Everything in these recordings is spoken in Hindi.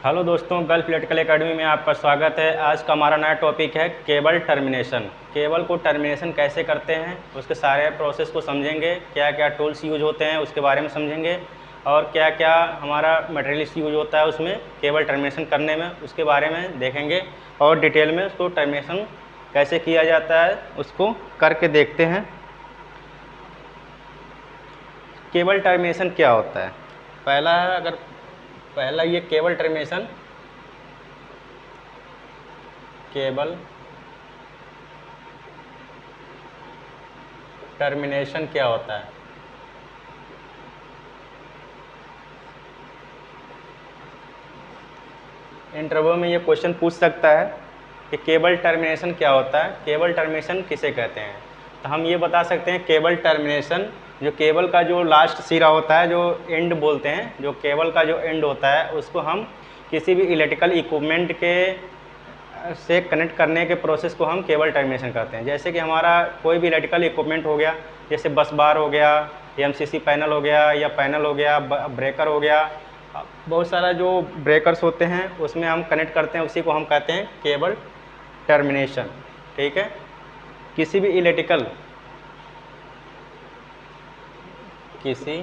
हेलो दोस्तों, गल्फ इलेक्ट्रिकल एकेडमी में आपका स्वागत है। आज का हमारा नया टॉपिक है केबल टर्मिनेशन। केबल को टर्मिनेशन कैसे करते हैं, उसके सारे प्रोसेस को समझेंगे। क्या क्या टूल्स यूज होते हैं उसके बारे में समझेंगे, और क्या क्या हमारा मटेरियल्स यूज होता है उसमें केबल टर्मिनेशन करने में, उसके बारे में देखेंगे। और डिटेल में उसको टर्मिनेशन कैसे किया जाता है उसको करके देखते हैं। केबल टर्मिनेशन क्या होता है? पहला ये केबल टर्मिनेशन, केबल टर्मिनेशन क्या होता है? इंटरव्यू में ये क्वेश्चन पूछ सकता है कि केबल टर्मिनेशन क्या होता है, केबल टर्मिनेशन किसे कहते हैं। तो हम ये बता सकते हैं केबल टर्मिनेशन, जो केबल का जो लास्ट सिरा होता है, जो एंड बोलते हैं, जो केबल का जो एंड होता है उसको हम किसी भी इलेक्ट्रिकल इक्विपमेंट के से कनेक्ट करने के प्रोसेस को हम केबल टर्मिनेशन करते हैं। जैसे कि हमारा कोई भी इलेक्ट्रिकल इक्विपमेंट हो गया, जैसे बस बार हो गया, एमसीसी पैनल हो गया, या पैनल हो गया, ब्रेकर हो गया, बहुत सारा जो ब्रेकर्स होते हैं उसमें हम कनेक्ट करते हैं, उसी को हम कहते हैं केबल टर्मिनेशन। ठीक है। किसी भी इलेक्ट्रिकल किसी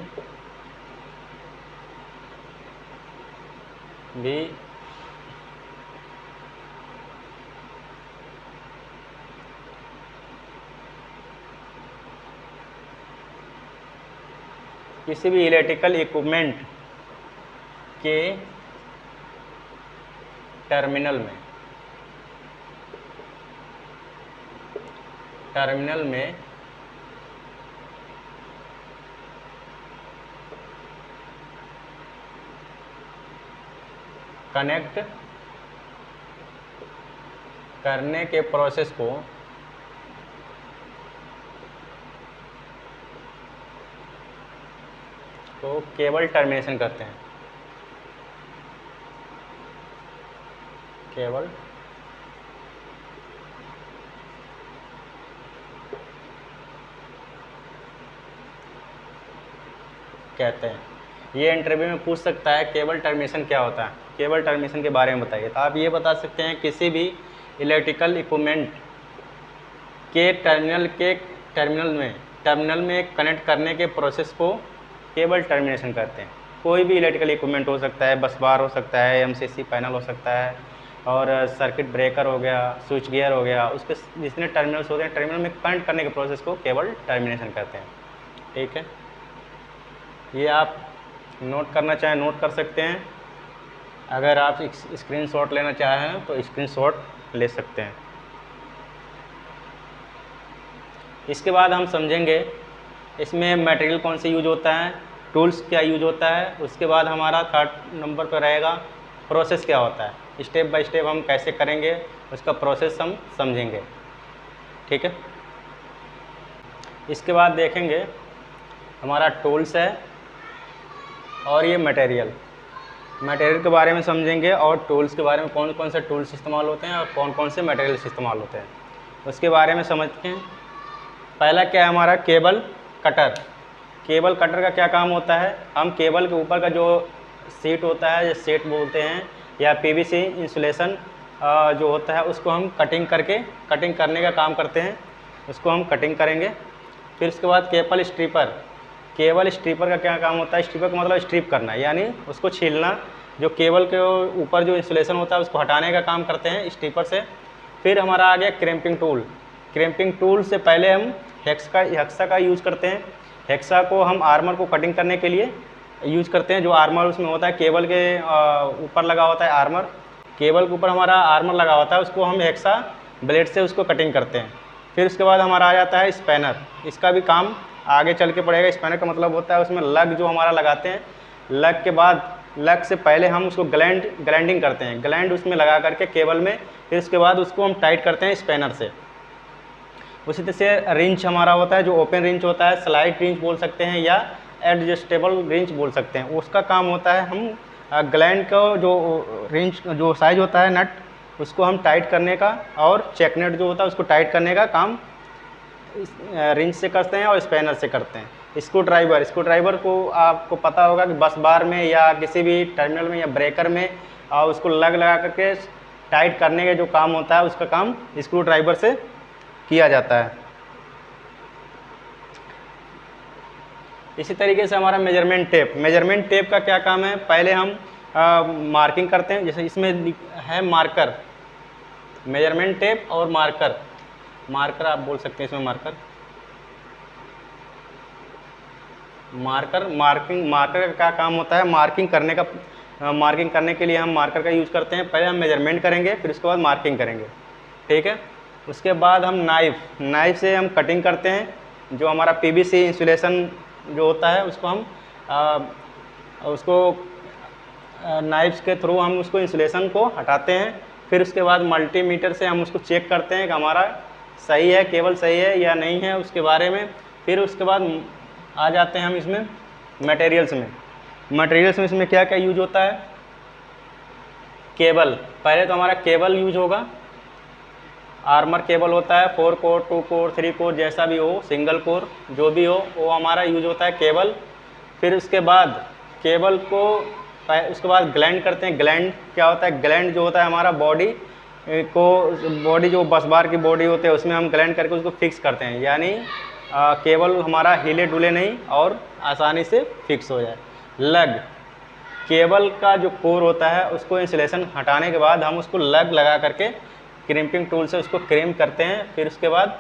भी इलेक्ट्रिकल इक्विपमेंट के टर्मिनल में कनेक्ट करने के प्रोसेस को केबल टर्मिनेशन करते हैं। केबल कहते हैं। ये इंटरव्यू में पूछ सकता है केबल टर्मिनेशन क्या होता है, केबल टर्मिनेशन के बारे में बताइए। तो आप ये बता सकते हैं किसी भी इलेक्ट्रिकल इक्विपमेंट के टर्मिनल में कनेक्ट करने के प्रोसेस को केबल टर्मिनेशन करते हैं। कोई भी इलेक्ट्रिकल इक्विपमेंट हो सकता है, बस बार हो सकता है, एमसीसी पैनल हो सकता है, और सर्किट ब्रेकर हो गया, स्विच गियर हो गया, उसके जितने टर्मिनल्स होते हैं, टर्मिनल में कनेक्ट करने के प्रोसेस को केबल टर्मिनेशन करते हैं। ठीक है। ये आप नोट करना चाहें नोट कर सकते हैं। अगर आप स्क्रीनशॉट लेना चाहें तो स्क्रीनशॉट ले सकते हैं। इसके बाद हम समझेंगे इसमें मटेरियल कौन से यूज होता है, टूल्स क्या यूज होता है। उसके बाद हमारा 3rd नंबर पर रहेगा प्रोसेस क्या होता है। स्टेप बाय स्टेप हम कैसे करेंगे उसका प्रोसेस हम समझेंगे। ठीक है। इसके बाद देखेंगे हमारा टूल्स है, और ये मटेरियल के बारे में समझेंगे, और टूल्स के बारे में कौन कौन से टूल्स इस्तेमाल होते हैं और कौन कौन से मटेरियल्स इस्तेमाल होते हैं उसके बारे में समझते हैं। पहला क्या है हमारा केबल कटर। केबल कटर का क्या काम होता है? हम केबल के ऊपर का जो सीट होता है, जो सेट बोलते हैं, या पीवीसी इंसुलेशन जो होता है, उसको हम कटिंग करने का काम करते हैं। उसको हम कटिंग करेंगे। फिर उसके बाद केबल स्ट्रिपर का क्या काम होता है? स्ट्रिपर का मतलब स्ट्रिप करना, यानी उसको छीलना। जो केबल के ऊपर जो इंसुलेशन होता है उसको हटाने का काम करते हैं स्ट्रिपर से। फिर हमारा आ गया क्रैम्पिंग टूल से पहले हम हेक्सा का यूज़ करते हैं। हेक्सा को हम आर्मर को कटिंग करने के लिए यूज़ करते हैं। जो आर्मर उसमें होता है, केबल के ऊपर लगा होता है आर्मर, केबल के ऊपर हमारा आर्मर लगा होता है, उसको हम हेक्सा ब्लेड से उसको कटिंग करते हैं। फिर उसके बाद हमारा आ जाता है स्पैनर। इसका भी काम आगे चल के पड़ेगा। स्पैनर का मतलब होता है उसमें लग जो हमारा लगाते हैं, लग से पहले हम उसको ग्राइंडिंग करते हैं, ग्लैंड उसमें लगा करके केबल में। फिर उसके बाद उसको हम टाइट करते हैं स्पैनर से। उसी तरह से रिंच हमारा होता है, जो ओपन रिंच होता है, स्लाइड रिंच बोल सकते हैं, या एडजस्टेबल रिंच बोल सकते हैं। उसका काम होता है हम ग्लैंड को जो रिंच जो साइज होता है नट, उसको हम टाइट करने का, और चेक नट जो होता है उसको टाइट करने का काम रिंच से करते हैं और स्पैनर से करते हैं। स्क्रू ड्राइवर को आपको पता होगा कि बस बार में या किसी भी टर्मिनल में या ब्रेकर में और उसको लग लगा करके टाइट करने का जो काम होता है उसका काम स्क्रू ड्राइवर से किया जाता है। इसी तरीके से हमारा मेजरमेंट टेप का क्या काम है, पहले हम मार्किंग करते हैं, जैसे इसमें है मार्कर, मेजरमेंट टेप और मार्कर आप बोल सकते हैं इसमें मार्कर का क्या काम होता है, मार्किंग करने के लिए हम मार्कर का यूज़ करते हैं। पहले हम मेजरमेंट करेंगे, फिर उसके बाद मार्किंग करेंगे, ठीक है। उसके बाद हम नाइफ से हम कटिंग करते हैं। जो हमारा पीवीसी इंसुलेशन जो होता है उसको हम नाइफ्स के थ्रू हम उसको इंसुलेशन को हटाते हैं। फिर उसके बाद मल्टीमीटर से हम उसको चेक करते हैं कि हमारा सही है, केबल सही है या नहीं है उसके बारे में। फिर उसके बाद आ जाते हैं हम इसमें मटेरियल्स में इसमें क्या क्या यूज होता है। केबल, पहले तो हमारा केबल यूज होगा, आर्मर केबल होता है, 4 कोर 2 कोर 3 कोर जैसा भी हो, सिंगल कोर जो भी हो, वो हमारा यूज होता है केबल। फिर उसके बाद केबल को उसके बाद ग्लैंड करते हैं। ग्लैंड क्या होता है, ग्लैंड जो होता है हमारा बॉडी जो बस बार की बॉडी होते हैं उसमें हम ग्लैंड करके उसको फिक्स करते हैं, यानी केबल हमारा हिले डुले नहीं और आसानी से फिक्स हो जाए। केबल का जो कोर होता है उसको इंसुलेशन हटाने के बाद हम उसको लगा करके क्रिम्पिंग टूल से उसको क्रिम्प करते हैं। फिर उसके बाद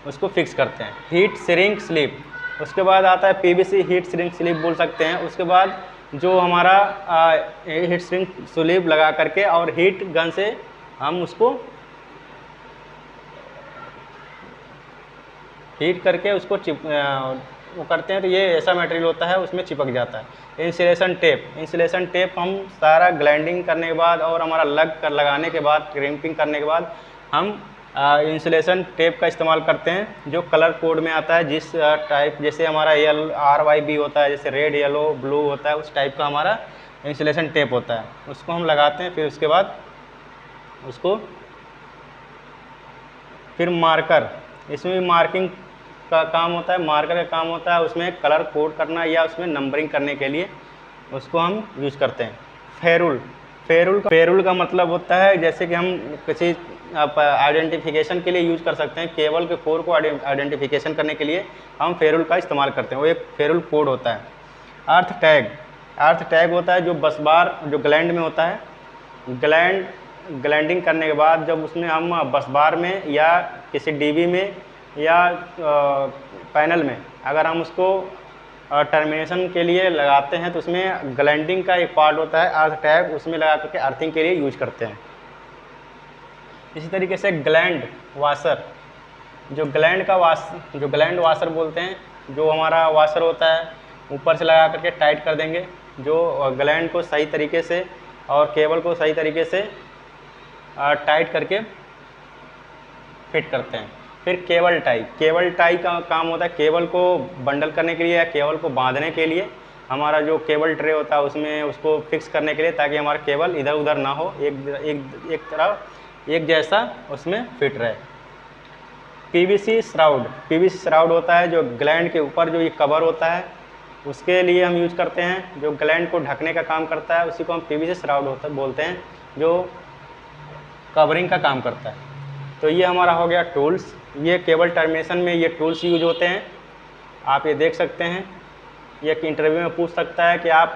उसको फिक्स करते हैं। हीट श्रिंक स्लिप, उसके बाद आता है पीवीसी हीट श्रिंक स्लिप बोल सकते हैं। उसके बाद जो हमारा हीट श्रिंक स्लिप लगा करके और हीट गन से हम उसको हीट करके उसको वो करते हैं, तो ये ऐसा मटेरियल होता है उसमें चिपक जाता है। इंसुलेशन टेप हम सारा ग्लैंडिंग करने के बाद और हमारा लगाने के बाद क्रिम्पिंग करने के बाद हम इंसुलेशन टेप का इस्तेमाल करते हैं जो कलर कोड में आता है। जिस टाइप, जैसे हमारा RYB होता है, जैसे रेड येलो ब्लू होता है, उस टाइप का हमारा इंसुलेशन टेप होता है, उसको हम लगाते हैं। फिर उसके बाद फिर मार्कर, इसमें भी मार्किंग का काम होता है, मार्कर का काम होता है उसमें कलर कोड करना या उसमें नंबरिंग करने के लिए उसको हम यूज़ करते हैं। फेरुल का मतलब होता है जैसे कि हम किसी आइडेंटिफिकेशन के लिए यूज़ कर सकते हैं। केबल के कोर को आइडेंटिफिकेशन करने के लिए हम फेरुल का इस्तेमाल करते हैं, वो एक फेरुल कोड होता है। अर्थ टैग होता है जो बस बार जो ग्लैंड में होता है। ग्लैंडिंग करने के बाद जब उसमें हम बस बार में या किसी डीबी में या पैनल में अगर हम उसको टर्मिनेशन के लिए लगाते हैं तो उसमें ग्लैंडिंग का एक पार्ट होता है अर्थ टैग, उसमें लगा करके अर्थिंग के लिए यूज करते हैं। इसी तरीके से ग्लैंड वाशर, जो ग्लैंड वाशर बोलते हैं, जो हमारा वाशर होता है ऊपर से लगा करके टाइट कर देंगे, जो ग्लैंड को सही तरीके से और केबल को सही तरीके से टाइट करके फिट करते हैं। फिर केबल टाई का काम होता है केबल को बंडल करने के लिए या केबल को बांधने के लिए। हमारा जो केबल ट्रे होता है उसमें उसको फिक्स करने के लिए, ताकि हमारा केबल इधर उधर ना हो, एक तरफ एक जैसा उसमें फिट रहे। पीवीसी श्राउड होता है जो ग्लैंड के ऊपर जो ये कवर होता है उसके लिए हम यूज करते हैं, जो ग्लैंड को ढकने का काम करता है, उसी को हम पीवीसी श्राउड बोलते हैं, जो कवरिंग का काम करता है। तो ये हमारा हो गया टूल्स। ये केबल टर्मिनेशन में ये टूल्स यूज होते हैं, आप ये देख सकते हैं। ये एक इंटरव्यू में पूछ सकता है कि आप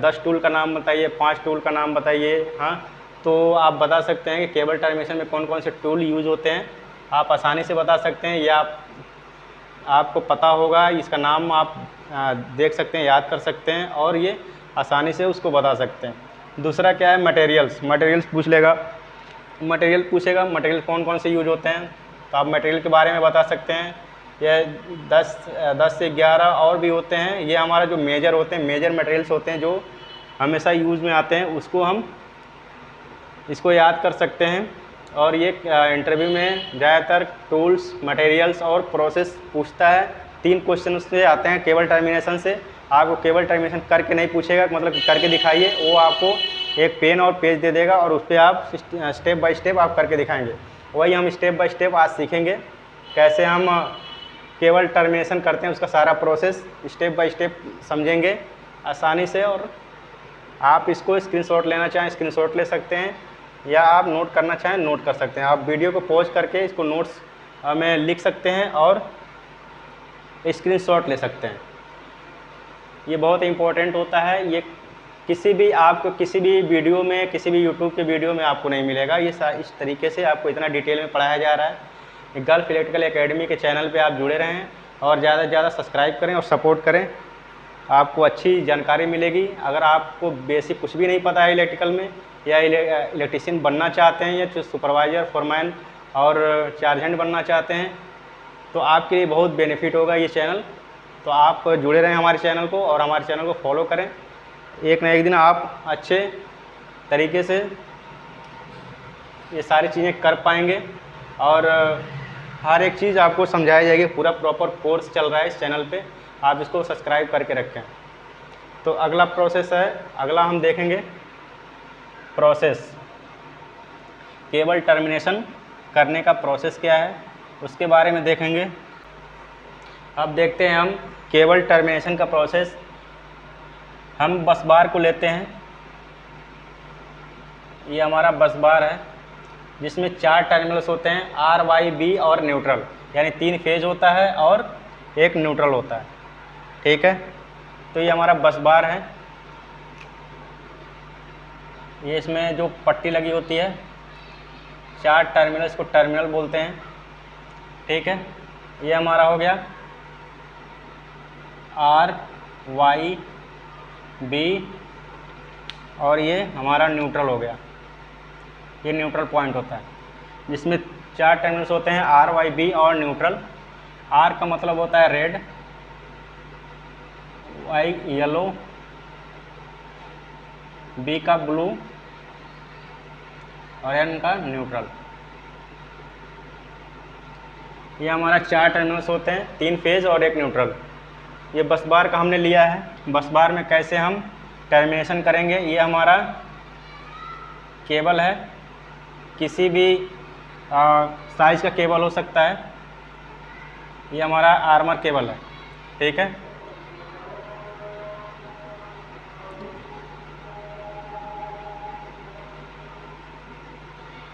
10 टूल का नाम बताइए, 5 टूल का नाम बताइए, हाँ, तो आप बता सकते हैं कि केबल टर्मिनेशन में कौन कौन से टूल यूज होते हैं। आप आसानी से बता सकते हैं, या आपको पता होगा, इसका नाम आप देख सकते हैं, याद कर सकते हैं और ये आसानी से उसको बता सकते हैं। दूसरा क्या है, मटेरियल्स पूछ लेगा, मटेरियल कौन कौन से यूज होते हैं, तो आप मटेरियल के बारे में बता सकते हैं। ये 10 से 11 और भी होते हैं। ये हमारा जो मेजर मटेरियल्स होते हैं जो हमेशा यूज़ में आते हैं, उसको हम इसको याद कर सकते हैं। और ये इंटरव्यू में ज़्यादातर टूल्स, मटेरियल्स और प्रोसेस पूछता है। 3 क्वेश्चन उससे आते हैं केबल टर्मिनेशन से। आपको केबल टर्मिनेशन करके नहीं पूछेगा, मतलब करके दिखाइए, वो आपको एक पेन और पेज दे देगा और उस पर आप स्टेप बाय स्टेप आप करके दिखाएंगे। वही हम स्टेप बाय स्टेप आज सीखेंगे, कैसे हम केबल टर्मिनेशन करते हैं, उसका सारा प्रोसेस स्टेप बाय स्टेप समझेंगे आसानी से और आप इसको स्क्रीनशॉट लेना चाहें स्क्रीनशॉट ले सकते हैं, या आप नोट करना चाहें नोट कर सकते हैं। आप वीडियो को पॉज करके इसको नोट्स में लिख सकते हैं और स्क्रीनशॉट ले सकते हैं। ये बहुत इम्पोर्टेंट होता है। ये आपको किसी भी वीडियो में, किसी भी यूट्यूब के वीडियो में आपको नहीं मिलेगा। ये इस तरीके से आपको इतना डिटेल में पढ़ाया जा रहा है। गल्फ इलेक्ट्रिकल एकेडमी के चैनल पे आप जुड़े रहें और ज़्यादा से ज़्यादा सब्सक्राइब करें और सपोर्ट करें, आपको अच्छी जानकारी मिलेगी। अगर आपको बेसिक कुछ भी नहीं पता है इलेक्ट्रिकल में, या इलेक्ट्रीशियन बनना चाहते हैं, या सुपरवाइज़र, फोरमैन और चार्ज हैंड बनना चाहते हैं, तो आपके लिए बहुत बेनिफिट होगा ये चैनल। तो आप जुड़े रहें हमारे चैनल को और हमारे चैनल को फॉलो करें। एक न एक दिन आप अच्छे तरीके से ये सारी चीज़ें कर पाएंगे और हर एक चीज़ आपको समझाई जाएगी। पूरा प्रॉपर कोर्स चल रहा है इस चैनल पे, आप इसको सब्सक्राइब करके रखें। तो अगला प्रोसेस है, अगला हम देखेंगे प्रोसेस, केबल टर्मिनेशन करने का प्रोसेस क्या है उसके बारे में देखेंगे। अब देखते हैं हम केबल टर्मिनेशन का प्रोसेस। हम बस बार को लेते हैं, ये हमारा बस बार है जिसमें 4 टर्मिनल्स होते हैं, R, Y, B और न्यूट्रल, यानी 3 फेज होता है और एक न्यूट्रल होता है। ठीक है, तो ये हमारा बस बार है। ये इसमें जो पट्टी लगी होती है, 4 टर्मिनल्स को टर्मिनल बोलते हैं। ठीक है, ये हमारा हो गया R, Y, B और ये हमारा न्यूट्रल हो गया। ये न्यूट्रल पॉइंट होता है जिसमें 4 टर्मिनल्स होते हैं, R, Y, B और न्यूट्रल। R का मतलब होता है रेड, Y येलो, B का ब्लू और N का न्यूट्रल। ये हमारा 4 टर्मिनल्स होते हैं, 3 फेज और एक न्यूट्रल। ये बस बार का हमने लिया है। बस बार में कैसे हम टर्मिनेशन करेंगे, ये हमारा केबल है, किसी भी साइज़ का केबल हो सकता है। ये हमारा आर्मर केबल है। ठीक है,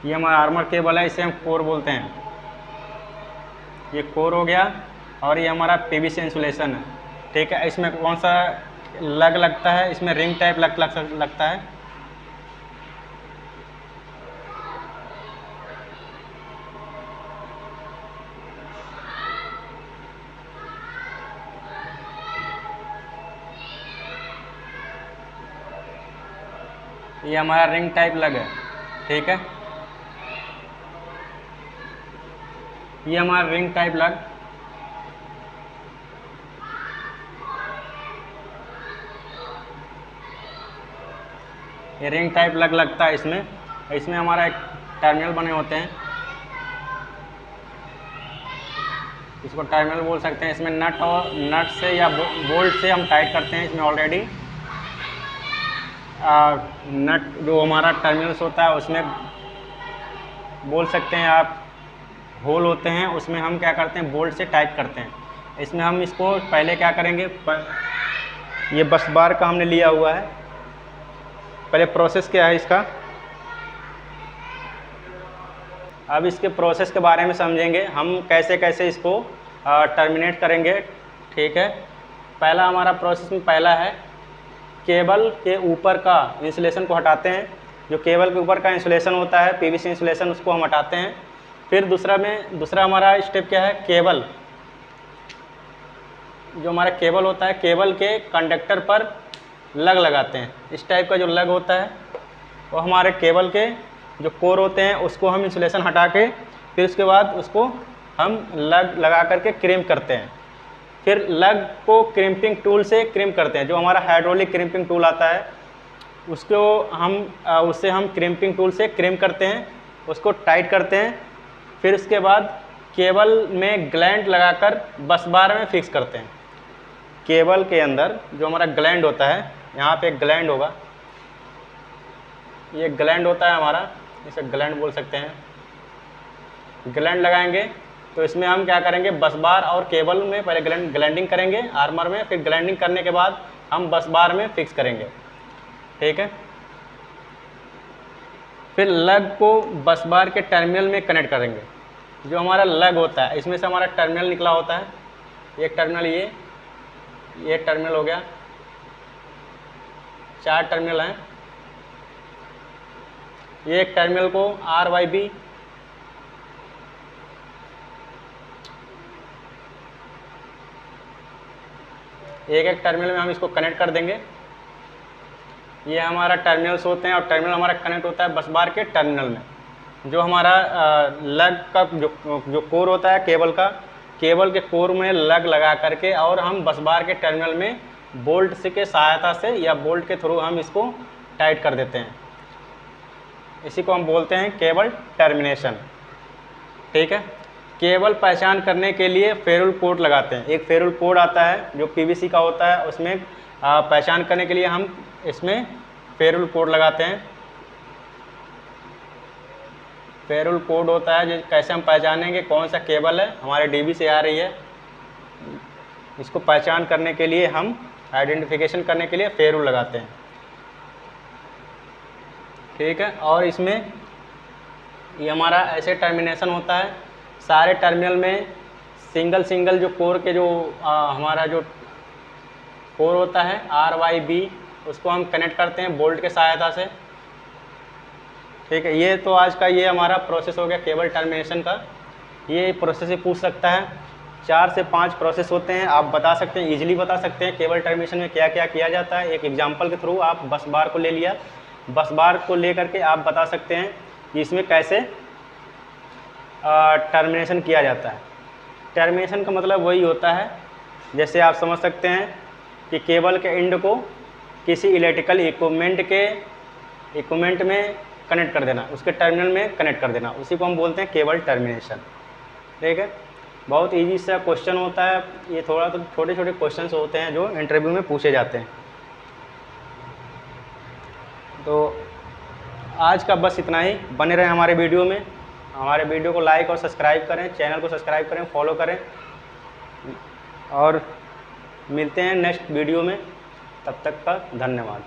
ये हमारा आर्मर केबल है, इसे हम कोर बोलते हैं। ये कोर हो गया और ये हमारा पीवीसी इंसुलेशन है। ठीक है, इसमें कौन सा लग लगता है, इसमें रिंग टाइप लगता है। ये हमारा रिंग टाइप लग है। ठीक है, ये हमारा रिंग टाइप लग। ये रिंग टाइप लग लगता है इसमें हमारा एक टर्मिनल बने होते हैं, इसको टर्मिनल बोल सकते हैं। इसमें नट से या बोल्ट से हम टाइट करते हैं। इसमें ऑलरेडी नट जो हमारा टर्मिनल्स होता है उसमें बोल सकते हैं आप होल होते हैं, उसमें हम क्या करते हैं बोल्ट से टाइट करते हैं। इसमें हम इसको पहले क्या करेंगे, ये बस बार का हमने लिया हुआ है। पहले प्रोसेस क्या है इसका, अब इसके प्रोसेस के बारे में समझेंगे हम, कैसे कैसे इसको टर्मिनेट करेंगे। ठीक है, पहला हमारा प्रोसेस में पहला है केबल के ऊपर का इंसुलेशन को हटाते हैं। जो केबल के ऊपर का इंसुलेशन होता है पीवीसी इंसुलेशन, उसको हम हटाते हैं। फिर दूसरा हमारा स्टेप क्या है, केबल, जो हमारा केबल होता है केबल के कंडक्टर पर लग लगाते हैं। इस टाइप का जो लग होता है वो हमारे केबल के जो कोर होते हैं उसको हम इंसुलेशन हटा के फिर उसके बाद उसको हम लग लगा करके क्रिम्प करते हैं। फिर लग को क्रिम्पिंग टूल से क्रिम्प करते हैं। जो हमारा हाइड्रोलिक क्रिम्पिंग टूल आता है उससे हम क्रिम्पिंग टूल से क्रिम्प करते हैं, उसको टाइट करते हैं। फिर उसके बाद केबल में ग्लैंड लगाकर बस बार में फिक्स करते हैं। केबल के अंदर जो हमारा ग्लैंड होता है, यहाँ पे एक ग्लैंड होगा, ये ग्लैंड होता है हमारा, इसे ग्लैंड बोल सकते हैं। ग्लैंड लगाएंगे तो इसमें हम क्या करेंगे, बस बार और केबल में पहले ग्लैंडिंग करेंगे आर्मर में, फिर ग्लैंडिंग करने के बाद हम बस बार में फिक्स करेंगे। ठीक है। फिर लग को बस बार के टर्मिनल में कनेक्ट करेंगे। जो हमारा लग होता है इसमें से हमारा टर्मिनल निकला होता है, एक टर्मिनल ये टर्मिनल हो गया, 4 टर्मिनल हैं। ये एक टर्मिनल को RYB एक टर्मिनल में हम इसको कनेक्ट कर देंगे। ये हमारा टर्मिनल्स होते हैं और टर्मिनल हमारा कनेक्ट होता है बस बार के टर्मिनल में। जो हमारा लग का जो कोर होता है केबल के कोर में लग लगा करके और हम बस बार के टर्मिनल में बोल्ट से के सहायता से या बोल्ट के थ्रू हम इसको टाइट कर देते हैं। इसी को हम बोलते हैं केबल टर्मिनेशन। ठीक है। केबल पहचान करने के लिए फेरुल कोड लगाते हैं। एक फेरुल कोड आता है जो PVC का होता है, उसमें पहचान करने के लिए हम इसमें फेरुल कोड लगाते हैं। फेरुल कोड होता है जो कैसे हम पहचानेंगे कौन सा केबल है हमारे DB से आ रही है। इसको पहचान करने के लिए हम आइडेंटिफिकेशन करने के लिए फेरुल लगाते हैं। ठीक है। और इसमें ये हमारा ऐसे टर्मिनेशन होता है, सारे टर्मिनल में सिंगल जो कोर के जो हमारा जो कोर होता है RYB उसको हम कनेक्ट करते हैं बोल्ट के सहायता से। ठीक है। ये तो आज का ये हमारा प्रोसेस हो गया केबल टर्मिनेशन का। ये प्रोसेस ही पूछ सकता है, 4 से 5 प्रोसेस होते हैं, आप बता सकते हैं, इजीली बता सकते हैं केबल टर्मिनेशन में क्या क्या किया जाता है। एक एग्जांपल के थ्रू आप बस बार को ले लिया, बस बार को ले करके आप बता सकते हैं कि इसमें कैसे टर्मिनेशन किया जाता है। टर्मिनेशन का मतलब वही होता है, जैसे आप समझ सकते हैं कि केबल के एंड को किसी इलेक्ट्रिकल इक्विपमेंट में कनेक्ट कर देना, उसके टर्मिनल में कनेक्ट कर देना, उसी को हम बोलते हैं केबल टर्मिनेशन। ठीक है। बहुत इजी सा क्वेश्चन होता है ये, थोड़ा तो छोटे छोटे क्वेश्चंस होते हैं जो इंटरव्यू में पूछे जाते हैं। तो आज का बस इतना ही। बने रहें हमारे वीडियो में, हमारे वीडियो को लाइक और सब्सक्राइब करें, चैनल को सब्सक्राइब करें, फॉलो करें और मिलते हैं नेक्स्ट वीडियो में। तब तक का धन्यवाद।